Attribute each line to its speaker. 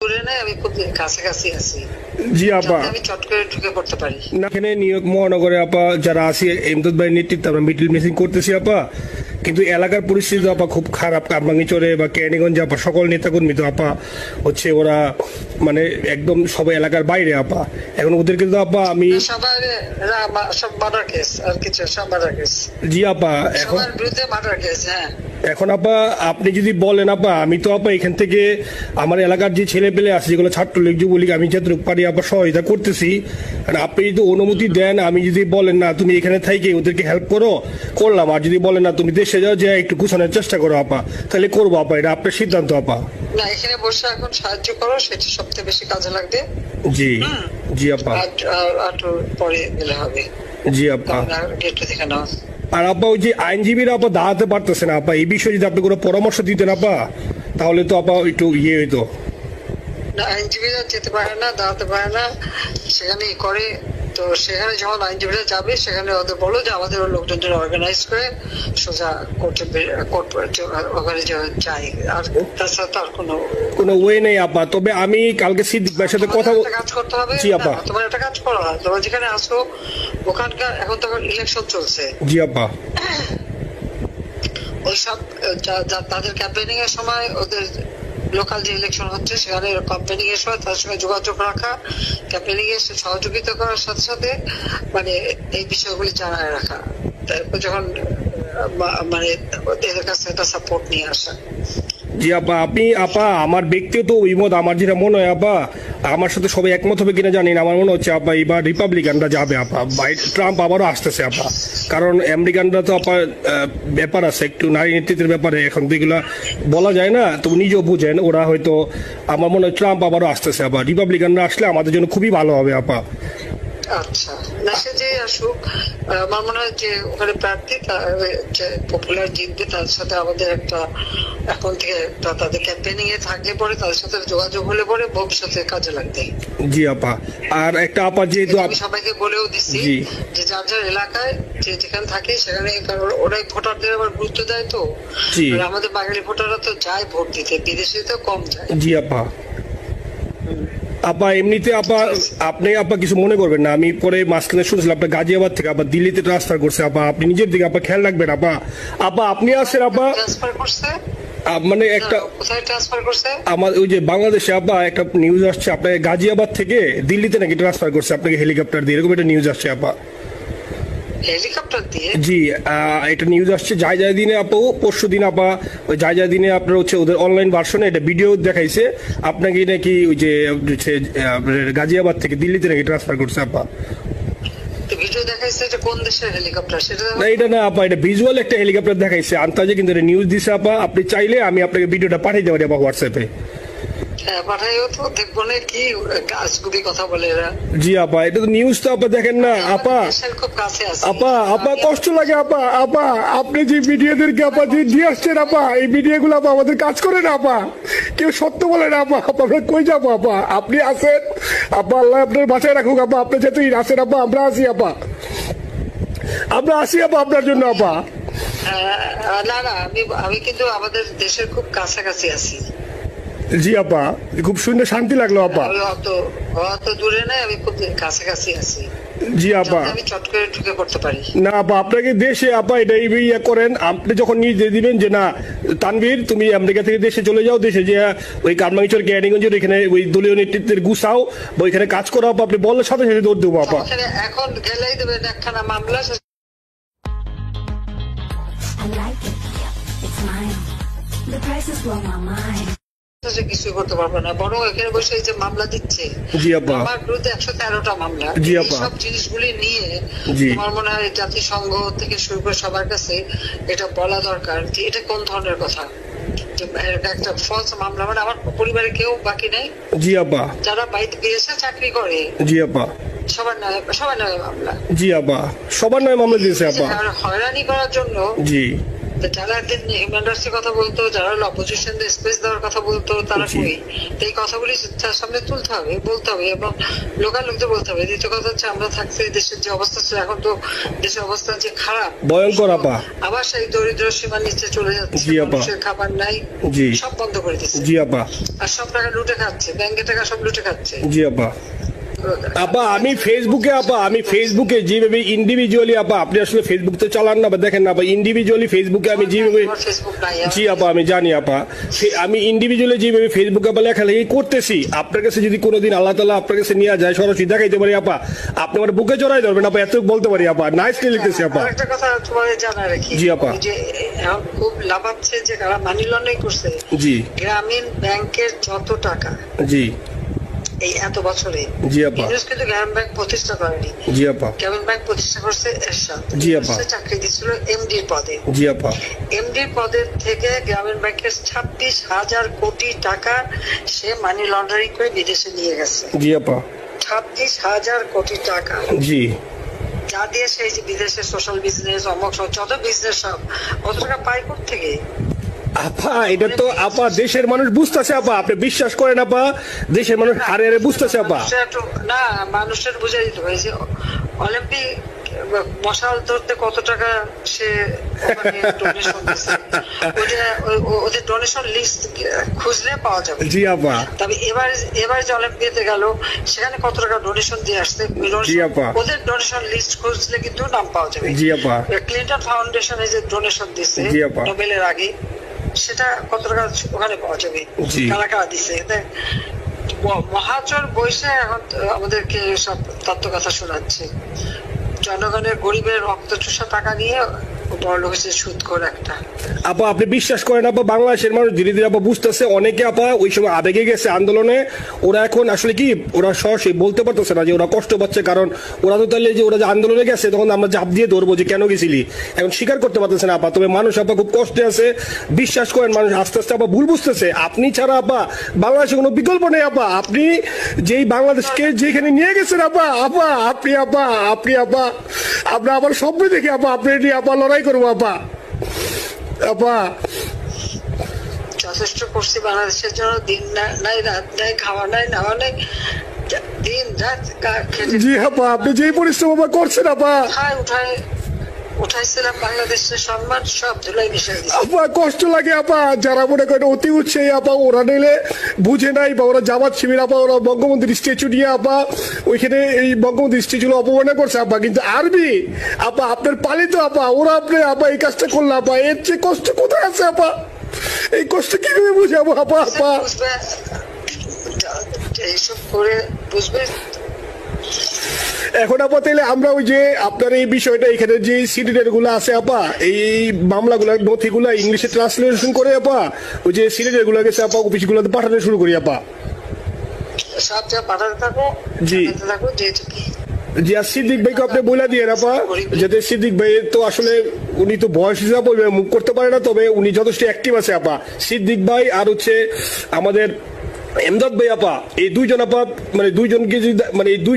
Speaker 1: দূরে নাই, আমি খুব কাছাকাছি আছি।
Speaker 2: জি আপা,
Speaker 1: আমি চট করে ঢুকে পড়তে পারি
Speaker 2: না এখানে নিউ ইয়র্ক মহানগরে আপা যারা আছে এমদাদ ভাই নেতৃত্বে আমরা মিডল মিসিং করতেছি আপা, কিন্তু এলাকার পরিস্থিতি আপা খুব খারাপ। কারমাঙ্গিচরে বা কেরানীগঞ্জে আপা সকল নেতাকর্মী তো আপা হচ্ছে ওরা মানে একদম সবাই এলাকার বাইরে আপা। এখন ওদেরকে তো আপা আমি
Speaker 1: সবার সব মার্ডার কেস আর কিছু সব মার্ডার কেস।
Speaker 2: জি আপা, এখন
Speaker 1: সবার বিরুদ্ধে মার্ডার কেস। হ্যাঁ
Speaker 2: এখন আপা আপনি যদি বলেন আপা, আমি তো আপা এখান থেকে আমার এলাকার যে ছেলে পেলে আছে যেগুলো ছাত্রলীগ যুবলীগ আমি যতটুকু পারি আপা সহায়তা করতেছি। আর আপনি যদি অনুমতি দেন, আমি যদি বলেন না তুমি এখানে থাইকে ওদেরকে হেল্প করো করলাম, আর যদি বলেন না তুমি দেশে যাও যে একটু গুছানোর চেষ্টা করো আপা, তাহলে করবো আপা, এটা আপনার সিদ্ধান্ত আপা।
Speaker 1: না এখানে বসে এখন সাহায্য করো, সেটা সবচেয়ে বেশি কাজে লাগবে।
Speaker 2: জি জি আপা,
Speaker 1: একটু পরে গেলে হবে।
Speaker 2: জি আপা।
Speaker 1: গেটটা দেখে নাও।
Speaker 2: আর আপা ওই যে আইনজীবীরা আপা দাঁড়াতে পারতেছে না আপা, এই বিষয়ে যদি আপনি কোনো পরামর্শ দিতেন আপা তাহলে তো আপা একটু ইয়ে হইতো।
Speaker 1: না আইনজীবীরা যেতে পারে না, দাঁড়াতে পারে না, সেখানে করে। তো সেখানে যখন আইনজীবীরা যাবে সেখানে ওদের বলো যে আমাদের লোকজন অর্গানাইজ করে সোজা কোর্টে ওখানে যাই। আর তাছাড়া তো আর কোনো
Speaker 2: ওয়ে নেই আপা। তবে আমি কালকে সিদ্দিক ভাইয়ের সাথে কথা
Speaker 1: কাজ করতে হবে।
Speaker 2: জি আপা,
Speaker 1: তোমার একটা কাজ করো, তোমার যেখানে আসো ওখানকার এখন তো ইলেকশন চলছে।
Speaker 2: জি আপা,
Speaker 1: ওইসব তাদের ক্যাম্পেনিং এর সময় ওদের লোকাল যে ইলেকশন হচ্ছে সেখানে ক্যাম্পেনিং এর সময় তার সঙ্গে যোগাযোগ রাখা, ক্যাম্পেনিং এর সহযোগিতা করার সাথে সাথে মানে এই বিষয়গুলি জানায় রাখা, তারপর যখন মানে ওদের কাছে একটা সাপোর্ট নিয়ে আসা।
Speaker 2: জি আপা, আপনি আপা আমার ব্যক্তিগত অভিমত আমার যেটা মনে হয় আপা, আমার সাথে সবাই একমত হবে কিনা জানি না, আমার মনে হচ্ছে আপা এবার রিপাবলিকানরা যাবে আপা, ট্রাম্প আবারও আসতেছে আপা। কারণ আমেরিকানরা তো আপা ব্যাপার আছে একটু নারী নেতৃত্বের ব্যাপারে, এখন তো এগুলা বলা যায় না, তো নিজেও বুঝেন ওরা হয়তো, আমার মনে হয় ট্রাম্প আবারও আসতেছে আপা, রিপাবলিকানরা আসলে আমাদের জন্য খুবই ভালো হবে আপা।
Speaker 1: আচ্ছা না সে যে আসুক, আমার মনে হয় যে ওখানে প্রার্থী যে পপুলার জিতবে তার সাথে আমাদের একটা এখন থেকে তাদের ক্যাম্পেনিং এ থাকলে পরে তাদের সাথে যোগাযোগ হলে পরে ভবিষ্যতে কাজে লাগবে।
Speaker 2: জি আপা, আর একটা আপা যেহেতু
Speaker 1: আমি সবাইকে বলেও দিচ্ছি যে যার যার এলাকায় যে যেখানে থাকে সেখানে, কারণ ওরাই ভোটারদের আবার গুরুত্ব দেয়। তো আমাদের বাঙালি ভোটাররা তো যায় ভোট দিতে, বিদেশে তো কম যায়।
Speaker 2: জি আপা। আপা এমনিতে আপা আপনি আপা কিছু মনে করবেন না, আমি পরে মাঝখানে শুনছিলাম আপনার গাজিয়াবাদ থেকে আবার দিল্লিতে ট্রান্সফার করছে আপা, আপনি নিজের দিকে আপা খেয়াল রাখবেন আপা। আপা আপনি আছেন আপা,
Speaker 1: ট্রান্সফার করছে
Speaker 2: মানে একটা
Speaker 1: কোথায় ট্রান্সফার করছে
Speaker 2: আমার ওই যে বাংলাদেশে আপা একটা নিউজ আসছে আপনাকে গাজিয়াবাদ থেকে দিল্লিতে নাকি ট্রান্সফার করছে আপনাকে হেলিকপ্টার দিয়ে, এরকম একটা নিউজ আসছে আপা।
Speaker 1: হেলিকপ্টার দিয়ে? জি
Speaker 2: এটা নিউজ আসছে যায় যায় দিনে আপু, পরশু দিন আপা ওই যায় যায় দিনে আপনার হচ্ছে ওদের অনলাইন ভার্সনে এটা ভিডিও দেখাইছে আপনাকে নাকি ওই যে গাজিয়াবাদ থেকে দিল্লিতে নাকি ট্রান্সফার করছে আপা।
Speaker 1: ভিডিও দেখাইছে, এটা কোন দেশের হেলিকপ্টার সেটা
Speaker 2: না এটা না আপা, এটা ভিজুয়াল একটা হেলিকপ্টার দেখাইছে আন্তাজে, কিন্তু এটা নিউজ দিছে আপা। আপনি চাইলে আমি আপনাকে ভিডিওটা পাঠিয়ে দেবো আপা হোয়াটসঅ্যাপে। জি আপা, এটা তো নিউজ তো আপা, দেখেন না আপা। আপা আপা কষ্ট লাগে আপা, আপা আপনি যে মিডিয়াদেরকে আপা যে দিয়ে আসছেন আপা, এই মিডিয়া গুলো আপা আমাদের কাজ করে না আপা, কেউ সত্য বলে না আপা। আমরা কই যাবো আপা, আপনি আছেন আপা, আল্লাহ আপনার বাঁচায় রাখুক আপা, আপনি যেহেতু আছেন আপা, আমরা আসি আপা, আমরা আসি আপা আপনার জন্য আপা।
Speaker 1: না না আমি কিন্তু আমাদের দেশের খুব কাছাকাছি আছি।
Speaker 2: জি আপা, খুব শুনে শান্তি লাগলো আপা।
Speaker 1: অত দূরে নাই, আমি খুব কাছাকাছি আছি।
Speaker 2: জি আপা,
Speaker 1: আমি চট করে ঢুকে পড়তে পারি
Speaker 2: না আপা, আপনাকে দেশে আপা এটা ইয়ে করেন, আপনি যখন নিয়ে দিবেন যে না তানভীর তুমি আমেরিকা থেকে দেশে চলে যাও, দেশে যে ওই কারমাঙ্গিচর কেরানীগঞ্জের এখানে ওই দলীয় নেতৃত্বের গুছাও বা ওইখানে কাজ করো আপা, আপনি বললে সাথে সাথে দৌড় দেবো আপা।
Speaker 1: এখন গেলেই দেবেন একখানা মামলা। কিছু করতে পারবো না, বরং এখানে বসে যে মামলা দিচ্ছে আমার বিরুদ্ধে 113টা মামলা, সব জিনিসগুলি নিয়ে আমার মনে হয় জাতিসংঘ থেকে শুরু করে সবার কাছে এটা বলা দরকার যে এটা কোন ধরনের কথা, একটা ফলস মামলা। মানে আমার পরিবারে কেউ বাকি নেই।
Speaker 2: জি আপা,
Speaker 1: যারা বাইরে বিদেশে চাকরি করে
Speaker 2: জি আপা
Speaker 1: সবার নয় মামলা।
Speaker 2: জি আপা, সবার নয় মামলা দিয়েছে আপা,
Speaker 1: হয়রানি করার জন্য।
Speaker 2: জি
Speaker 1: যারা একদিন হিউম্যান রাইটস এর কথা বলতো, যারা অপোজিশন স্পেস দেওয়ার কথা বলতো, তারা কই? এই কথাগুলি তার সামনে তুলতে হবে, বলতে হবে, এবং লোকাল লোকদের বলতে হবে। দ্বিতীয় কথা হচ্ছে, আমরা থাকতে দেশের যে অবস্থা ছিল, এখন তো দেশের অবস্থা যে খারাপ,
Speaker 2: ভয়ঙ্কর আপা,
Speaker 1: আবার সেই দরিদ্র সীমার নিচে চলে যাচ্ছে, মানুষের খাবার নাই, সব বন্ধ করে দিচ্ছে।
Speaker 2: জি আপা।
Speaker 1: আর সব টাকা লুটে খাচ্ছে, ব্যাংকের টাকা সব লুটে খাচ্ছে।
Speaker 2: জি আপা। আপা আমি ফেসবুকে যেভাবে ইন্ডিভিজুয়ালি, আপা আপনি আসলে ফেসবুক তো চালান না বা দেখেন না, ইন্ডিভিজুয়ালি ফেসবুকে আমি যেভাবে, জি আপা আমি জানি আপা, আমি ইন্ডিভিজুয়ালি যেভাবে ফেসবুকে আপা লেখালেখি করতেছি, আপনার কাছে যদি কোনোদিন আল্লাহ তাআলা আপনার কাছে নিয়ে যায়, সরাসরি দেখাইতে পারি আপা, আপনি আমার বুকে জড়াই ধরবেন আপা, এত বলতে পারি আপা। নাইসলি লিখতেছি আপা।
Speaker 1: একটা কথা তোমাদের জানা রাখি,
Speaker 2: জি আপা,
Speaker 1: যে এখন খুব লাভ হচ্ছে যে যারা মানি লন্ডারিং করছে,
Speaker 2: জি
Speaker 1: গ্রামীণ ব্যাংকের যত টাকা,
Speaker 2: জি
Speaker 1: এই এত বছরে,
Speaker 2: জি আপা,
Speaker 1: কিন্তু গ্রামীণ ব্যাংক প্রতিষ্ঠা করেনি।
Speaker 2: জি আপা।
Speaker 1: গ্রামীণ ব্যাংক প্রতিষ্ঠা করছে এরশাদ।
Speaker 2: জি আপা।
Speaker 1: চাকরি দিচ্ছিল এমডির পদে।
Speaker 2: জি আপা।
Speaker 1: এমডির পদের থেকে গ্রামীণ ব্যাংকের 26,000 কোটি টাকা সে মানি লন্ডারিং করে বিদেশে নিয়ে গেছে।
Speaker 2: জি আপা।
Speaker 1: 26,000 কোটি টাকা।
Speaker 2: জি।
Speaker 1: যা দিয়ে সেই যে বিদেশে সোশ্যাল বিজনেস, অমক যত বিজনেস, সব কত টাকা পায় থেকে।
Speaker 2: আপা এটা তো আপা দেশের মানুষ বুঝতেছে আপা, আপনি বিশ্বাস করেন আপা, দেশের মানুষ হারে হারে বুঝতেছে আপা।
Speaker 1: না, মানুষের বুঝে দিতে হবে যে অলিম্পিক মশাল ধরতে কত টাকা সে ডোনেশন দিচ্ছে, ওদের ডোনেশন লিস্ট খুঁজলে পাওয়া যাবে।
Speaker 2: জি আপা।
Speaker 1: তবে এবার যে অলিম্পিয়াতে গেল, সেখানে কত টাকা ডোনেশন দিয়ে আসছে, ওদের ডোনেশন লিস্ট খুঁজলে কিন্তু নাম পাওয়া যাবে।
Speaker 2: জি আপা।
Speaker 1: ক্লিন্টন ফাউন্ডেশনে যে ডোনেশন দিচ্ছে নোবেলের আগে, সেটা কত টাকা ওখানে পাওয়া যাবে, কারা কারা দিচ্ছে। মহাজন বসে এখন আমাদেরকে সব তত্ত্ব কথা শোনাচ্ছে, জনগণের গরিবের রক্ত চুষা টাকা নিয়ে বড় লোক হচ্ছে সুদখোর একটা।
Speaker 2: আপা আপনি বিশ্বাস করেন আপা, বাংলাদেশের মানুষ ধীরে ধীরে আপা বুঝতেছে, অনেকে আপা ওই সময় আবেগে গেছে আন্দোলনে, ওরা এখন আসলে কি ওরা সরাসরি বলতে পারতেছে না যে ওরা কষ্ট পাচ্ছে, কারণ ওরা তো তাহলে যে ওরা যে আন্দোলনে গেছে তখন আমরা চাপ দিয়ে ধরবো যে কেন গেছিলি, এখন স্বীকার করতে পারতেছে না আপা। তবে মানুষ আপা খুব কষ্টে আছে, বিশ্বাস করেন মানুষ আস্তে আস্তে আপা ভুল বুঝতেছে। আপনি ছাড়া আপা বাংলাদেশে কোনো বিকল্প নেই আপা, আপনি যেই বাংলাদেশকে যেখানে নিয়ে গেছেন আপা, আপনি আমরা আবার স্বপ্ন দেখি আপা, আপনি নিয়ে আপা লড়াই করবো আপা।
Speaker 1: যথেষ্ট করছি বাংলাদেশের জন্য, দিন নাই রাত নাই, খাওয়া নাই নাওয়া নাই, দিন রাত।
Speaker 2: জি আপা, আপনি যেই পরিশ্রম আপা করছেন আপা,
Speaker 1: উঠাইছিলাম বাংলাদেশের সম্মান সব ধুলাই মিশাই দিয়েছে
Speaker 2: আপা। কষ্ট লাগে আপা, যারা মনে করেন অতি উৎসাহী আপা, ওরা নিলে বুঝে নাই বা ওরা জামাত শিবির আপা, ওরা বঙ্গবন্ধুর স্ট্যাচু নিয়ে আপা ওইখানে এই বঙ্গবন্ধুর স্ট্যাচু অপমাননা করছে আপা। কিন্তু আরবি আপা আপনার পালিত আপা, ওরা আপনি আপা এই কাজটা করলো আপা, এর চেয়ে কষ্ট কোথায় আছে আপা? এই কষ্ট কিভাবে বুঝাবো আপা?
Speaker 1: এইসব করে বুঝবে।
Speaker 2: এখন আপা তাইলে আমরা ওই যে আপনার এই বিষয়টা এখানে যে সিডিডের গুলো আছে আপা, এই মামলাগুলো নথিগুলো ইংলিশে ট্রান্সলেশন করে আপা ওই যে সিডিডের গুলো গেছে আপা অফিসগুলোতে পাঠানো শুরু করি আপা।
Speaker 1: সব যা পাঠাতে থাকো,
Speaker 2: জি জি। আর সিদ্দিক ভাইকে আপনি বলে দিয়ে আপা, যাতে সিদ্দিক ভাই তো আসলে উনি তো বয়স হিসাবে মুভ করতে পারে না, তবে উনি যথেষ্ট অ্যাক্টিভ আছে আপা। সিদ্দিক ভাই আর হচ্ছে আমাদের এমদাদ ভাই আপা, এই দুইজন আপা, মানে দুইজনকে যদি মানে এই দুই